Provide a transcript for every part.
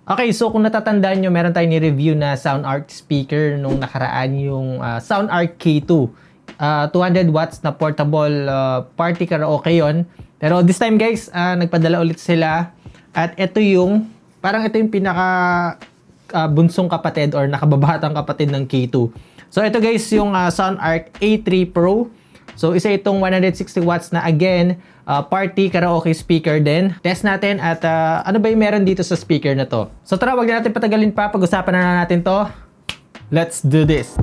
Okay, so kung natatandaan nyo, meron tayong ni-review na SoundArc speaker nung nakaraan, yung SoundArc K2. 200 watts na portable party karaoke yon. Pero this time guys, nagpadala ulit sila. At ito yung, parang ito yung pinaka bunsong kapatid or nakababatang kapatid ng K2. So ito guys, yung SoundArc A3 Pro. So isa itong 160 watts na again, party karaoke speaker din. Test natin at ano ba yung meron dito sa speaker na to. So tara, wag na natin patagalin pa. Pag-usapan na natin to. Let's do this.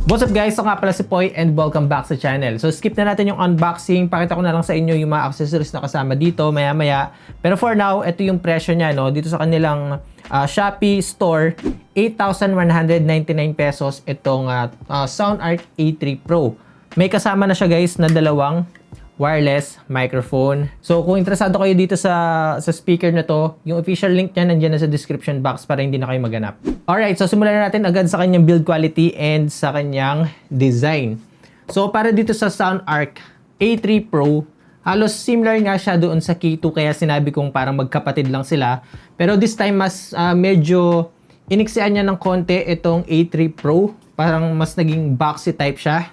What's up guys? So nga pala si Poy and welcome back sa channel. So skip na natin yung unboxing. Pakita ko na lang sa inyo yung mga accessories na kasama dito maya maya. Pero for now, ito yung presyo niya no. Dito sa kanilang Shopee store, 8,199 pesos itong SoundArc A3 Pro. May kasama na siya guys na dalawang wireless microphone. So kung interesado kayo dito sa speaker na to, yung official link niya nandiyan na sa description box para hindi na kayo maghanap. Alright, so simulan na natin agad sa kanyang build quality and sa kanyang design. So para dito sa SoundArc A3 Pro, halos similar nga siya doon sa K2 kaya sinabi kong parang magkapatid lang sila. Pero this time mas medyo iniksian niya ng konti itong A3 Pro. Parang mas naging boxy type siya.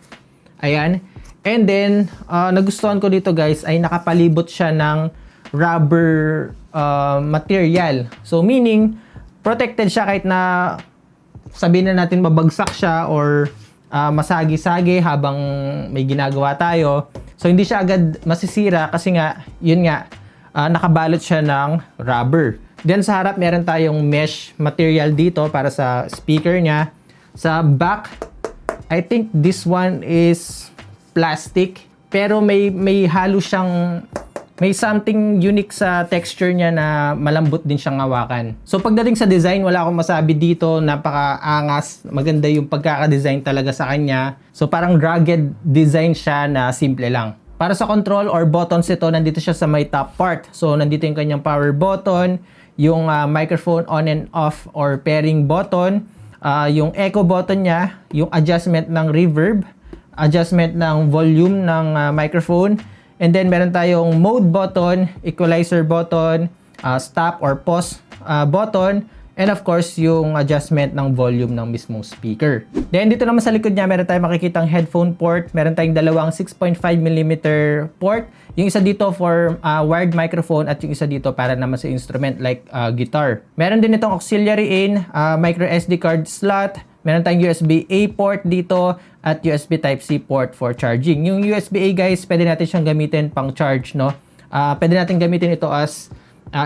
Ayan. And then, nagustuhan ko dito guys ay nakapalibot siya ng rubber material. So meaning, protected siya kahit na sabihin na natin mabagsak siya or masagi-sagi habang may ginagawa tayo. So hindi siya agad masisira kasi nga, yun nga, nakabalot siya ng rubber. Then sa harap meron tayong mesh material dito para sa speaker niya. Sa back, I think this one is plastic, pero may halo siyang, may something unique sa texture niya na malambot din siyang hawakan. So pagdating sa design, wala akong masabi dito, napakaangas, maganda yung pagkaka-design talaga sa kanya. So parang rugged design siya na simple lang. Para sa control or buttons ito, nandito siya sa may top part. So nandito yung kanyang power button, yung microphone on and off or pairing button, yung echo button niya, yung adjustment ng reverb, adjustment ng volume ng microphone, and then meron tayong mode button, equalizer button, stop or pause button, and of course yung adjustment ng volume ng mismong speaker. Then dito naman sa likod niya meron tayong makikitang headphone port, meron tayong dalawang 6.5mm port, yung isa dito for wired microphone at yung isa dito para naman sa instrument like guitar. Meron din itong auxiliary in, micro SD card slot, meron tayong USB-A port dito at USB Type-C port for charging. Yung USB-A guys, pwede natin siyang gamitin pang charge, no? Pwede natin gamitin ito as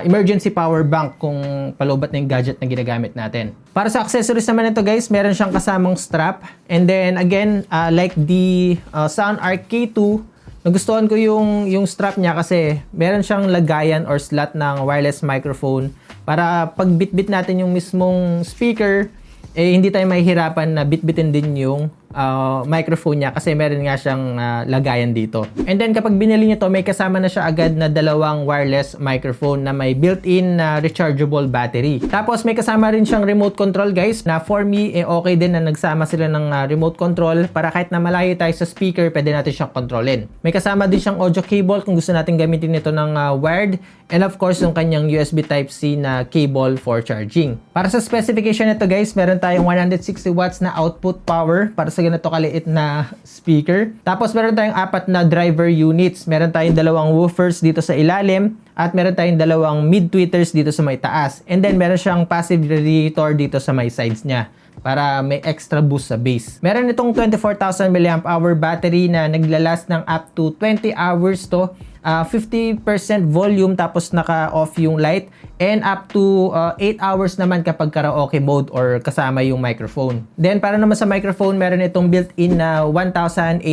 emergency power bank kung palubat na yung gadget na ginagamit natin. Para sa accessories naman ito guys, meron siyang kasamang strap. And then again, like the SoundArc K2, nagustuhan ko yung strap niya kasi meron siyang lagayan or slot ng wireless microphone para pag bit-bit natin yung mismong speaker, hindi tayo mahihirapan na bit-bitin din yung microphone niya kasi meron nga siyang lagayan dito. And then kapag binili niyo to, may kasama na siya agad na dalawang wireless microphone na may built-in na rechargeable battery. Tapos may kasama rin siyang remote control guys na for me okay din na nagsama sila ng remote control para kahit na malayo tayo sa speaker, pwede natin siyang kontrolin. May kasama din siyang audio cable kung gusto natin gamitin ito ng wired, and of course yung kanyang USB Type-C na cable for charging. Para sa specification nito guys, meron tayong 160 watts na output power para sa ganito kaliit na speaker. Tapos meron tayong 4 na driver units. Meron tayong dalawang woofers dito sa ilalim at meron tayong dalawang mid-tweeters dito sa may taas. And then meron siyang passive radiator dito sa may sides niya para may extra boost sa bass. Meron itong 24,000 mAh battery na naglalast ng up to 20 hours to. 50% volume tapos naka-off yung light, and up to 8 hours naman kapag karaoke mode or kasama yung microphone. Then para naman sa microphone, meron itong built-in na 1,800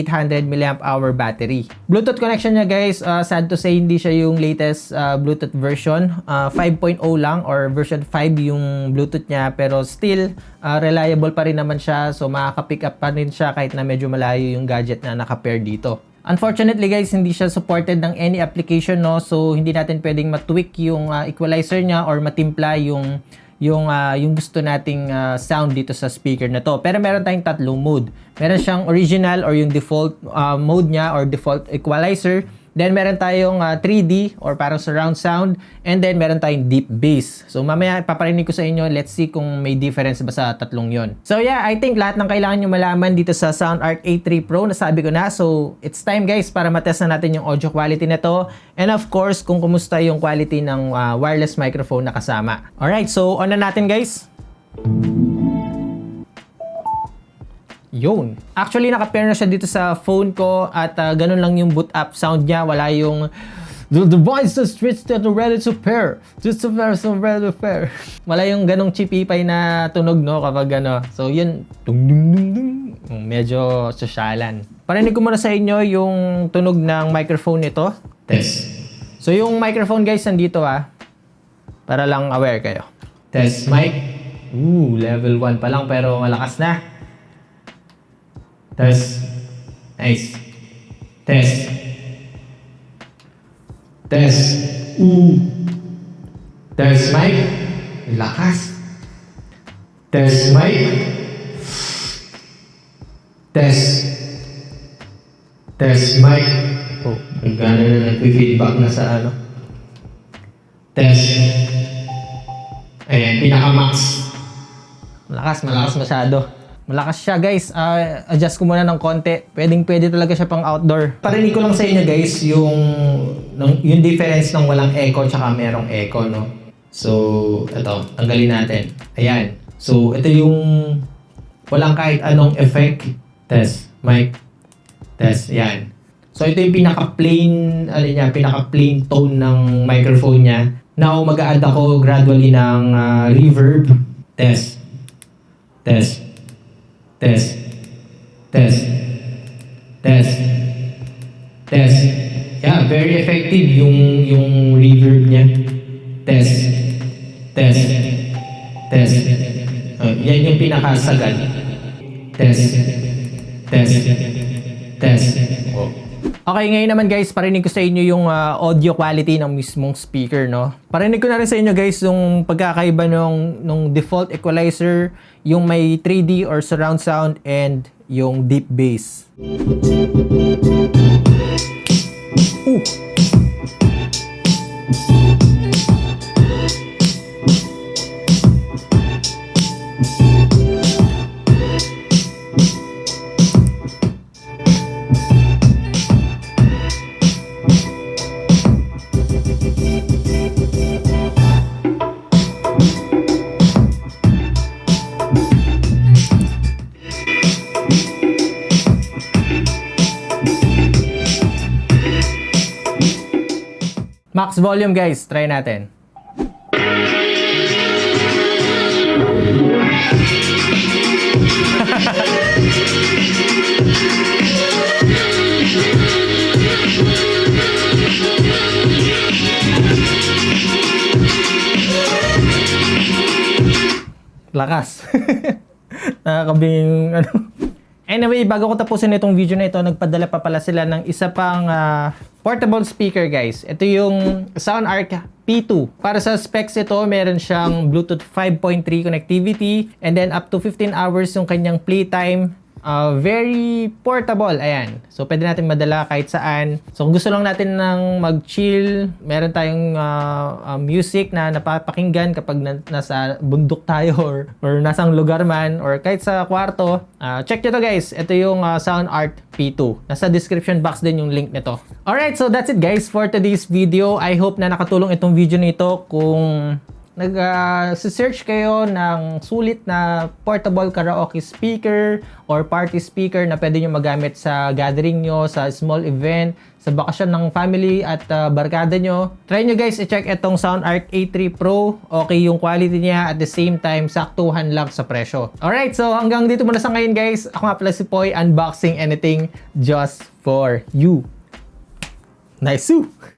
mAh battery. Bluetooth connection niya guys, sad to say hindi siya yung latest Bluetooth version. 5.0 lang or version 5 yung Bluetooth niya, pero still reliable pa rin naman siya, so makaka-pick up pa rin siya kahit na medyo malayo yung gadget na naka-pair dito. Unfortunately guys, hindi siya supported ng any application, no? So hindi natin pwedeng matweak yung equalizer niya or matimpla yung yung gusto nating sound dito sa speaker na to. Pero meron tayong tatlong mode. Meron siyang original or yung default mode niya or default equalizer. Then meron tayong 3D or parang surround sound, and then meron tayong deep bass. So mamaya paparinig ko sa inyo, let's see kung may difference ba sa tatlong yon. So yeah, I think lahat ng kailangan nyo malaman dito sa SoundArc A3 Pro, nasabi ko na. So it's time guys para matest na natin yung audio quality na to, and of course kung kumusta yung quality ng wireless microphone na kasama. Alright, so on na natin guys. Yun. Actually, naka-pair na siya dito sa phone ko at ganun lang yung boot up sound niya. Wala yung the device is switched to ready to pair. Just to pair, so ready to pair. Wala yung ganong chipipay na tunog, no? Kapag ano. So, yun. Dung, dung, dung, dung. Medyo sosyalan. Parinig ko muna sa inyo yung tunog ng microphone nito. Test. So, yung microphone guys, nandito para lang aware kayo. Test mic. Level 1 pa lang pero malakas na. Test. Nice. Test. Test. Test mic. Lakas. Test mic. Test. Test mic. Oh, gano'n na nag-feedback na sa ano. Test. Ayan, pinaka-max. Malakas masyado. Malakas siya guys, adjust ko muna ng konti. Pwede talaga siya pang outdoor. Parinig ko lang sa inyo guys yung difference ng walang echo tsaka merong echo, no? So, ito, tanggalin natin. Ayan. So, ito yung walang kahit anong effect. Test, mic, test, ayan. So, ito yung pinaka-plain, pinaka-plain tone ng microphone niya. Now, mag-a-add ako gradually ng reverb. Test, test. Test. Test. Test. Test. Yeah, very effective yung reverb niya. Test. Test. Test. Yan yung pinakasagad. Test. Test. Test. Oh. Okay, ngayon naman guys, parinig ko sa inyo yung audio quality ng mismong speaker, no? Parinig ko na rin sa inyo guys yung pagkakaiba nung default equalizer, yung may 3D or surround sound, and yung deep bass. Max volume guys, try natin. Lakas. Nakakabing ano. Anyway, bago ko tapusin itong video na ito, nagpadala pa pala sila ng isa pang portable speaker guys. Ito yung SoundArc P2. Para sa specs ito, meron siyang Bluetooth 5.3 connectivity, and then up to 15 hours yung kanyang playtime. Very portable, ayan. So, pwede natin madala kahit saan. So, kung gusto lang natin ng mag-chill, meron tayong music na napapakinggan kapag nasa bundok tayo or nasang lugar man or kahit sa kwarto. Check nyo to guys. Ito yung SoundArc P2. Nasa description box din yung link nito. Alright, so that's it guys for today's video. I hope na nakatulong itong video nito. Kung nag-search kayo ng sulit na portable karaoke speaker or party speaker na pwede nyo magamit sa gathering nyo, sa small event, sa bakasyon ng family at barkada nyo, try nyo guys i-check itong SoundArc A3 Pro. Okay yung quality niya, at the same time saktuhan lang sa presyo. Alright, so hanggang dito muna sa ngayon guys. Ako nga pala si Poy, unboxing anything just for you. Nice!